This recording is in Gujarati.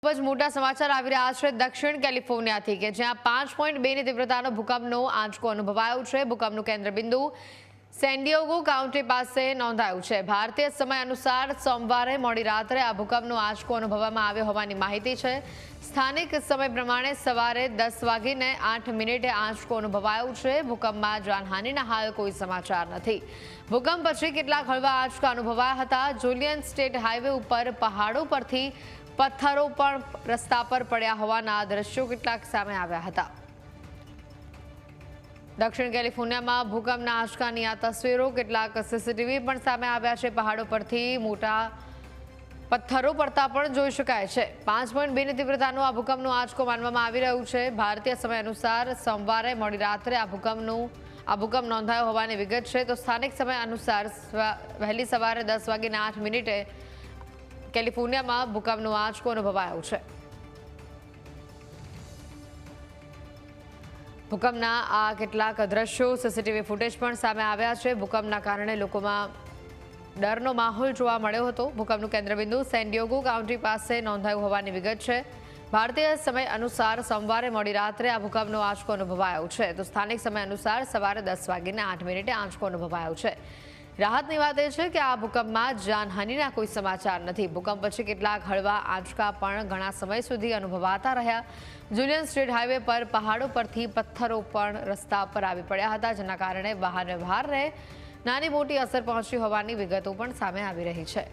ખૂબ જ મોટા સમાચાર આવી રહ્યા છે દક્ષિણ કેલિફોર્નિયાથી કે જ્યાં 5.2ની તીવ્રતાનો ભૂકંપનો આંચકો અનુભવાયો છે। ભૂકંપનું કેન્દ્રબિંદુ સેન ડિએગો કાઉન્ટી પાસે નોંધાયું છે। ભારતીય સમય અનુસાર સોમવારે મોડી રાત્રે આ ભૂકંપનો આંચકો અનુભવવામાં આવ્યો હોવાની માહિતી છે। સ્થાનિક સમય પ્રમાણે સવારે 10:08 આંચકો અનુભવાયો છે। ભૂકંપમાં જાનહાનિના હાલ કોઈ સમાચાર નથી। ભૂકંપ પછી કેટલાક હળવા આંચકા અનુભવાયા હતા। જુલિયન સ્ટેટ હાઈવે ઉપર પહાડો પરથી પથ્થરો પણ રસ્તા પર પડ્યા હોવાના દ્રશ્યો કેટલાક સામે આવ્યા હતા। દક્ષિણ કેલિફોર્નિયામાં ભૂકંપના આંચકાની આ તસવીરો કેટલાક સીસીટીવી પણ સામે આવ્યા છે। પહાડો પરથી મોટા પથ્થરો પડતા પણ જોઈ શકાય છે। 5.2ની તીવ્રતાનો આ ભૂકંપનો આંચકો માનવામાં આવી રહ્યું છે। ભારતીય સમય અનુસાર સોમવારે મોડી રાત્રે આ ભૂકંપ નોંધાયો હોવાની વિગત છે। તો સ્થાનિક સમય અનુસાર વહેલી સવારે 10:08 કેલિફોર્નિયામાં ભૂકંપનો આંચકો અનુભવાયો છે। ભૂકંપના આ કેટલાક દ્રશ્યો સીસીટીવી ફૂટેજ પણ સામે આવ્યા છે। ભૂકંપના કારણે લોકોમાં ડરનો માહોલ જોવા મળ્યો હતો। ભૂકંપનું કેન્દ્રબિંદુ સેન ડિએગો કાઉન્ટી પાસે નોંધાયું હોવાની વિગત છે। ભારતીય સમય અનુસાર સોમવારે મોડી રાત્રે આ ભૂકંપનો આંચકો અનુભવાયો છે। તો સ્થાનિક સમય અનુસાર સવારે 10:08 આંચકો અનુભવાયો છે। રાહતની વાત એ છે કે આ ભૂકંપમાં જાનહાનિના કોઈ સમાચાર નથી। ભૂકંપ પછી કેટલાક હળવા આંચકા પણ ઘણા સમય સુધી અનુભવાતા રહ્યા। જુલિયન સ્ટ્રીટ હાઈવે પર પહાડો પરથી પથ્થરો પણ રસ્તા પર આવી પડ્યા હતા, જેના કારણે વાહન વ્યવહારને નાની મોટી અસર પહોંચી હોવાની વિગતો પણ સામે આવી રહી છે।